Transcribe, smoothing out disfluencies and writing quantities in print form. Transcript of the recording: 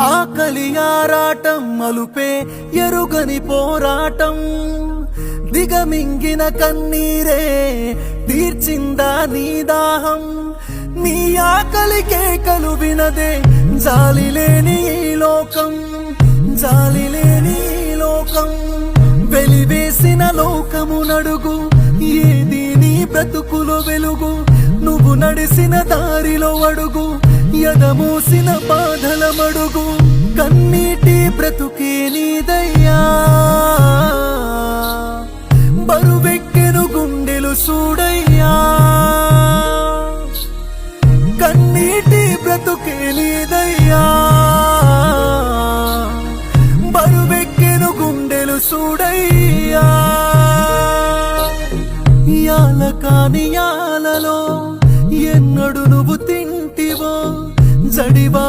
ఆకలి ఆరాటం అలుపే ఎరుగని పోరాటం దిగమింగిన కన్నీరే తీర్చిందా నీ దాహం నీ ఆకలి కేకలు వినదే జాలి లేని ఈ లోకం జాలి లేని ఈ లోకం వెలివేసిన లోకము నడుగు ఏది నీ బ్రతుకులో వెలుగు నువ్వు నడిసిన దారిలో అడుగు ఎదమూసిన బాధల మడుగు కన్నీటి బ్రతుకే నీదయ్యా బరువెక్కెను గుండెలు చూడయ్యా కన్నీటి బ్రతుకే నీదయ్యా బరువెక్కెను గుండెలు చూడయ్యా యాల కాని యాలలో ఎన్నడు నువ్వు తింటివో జడివా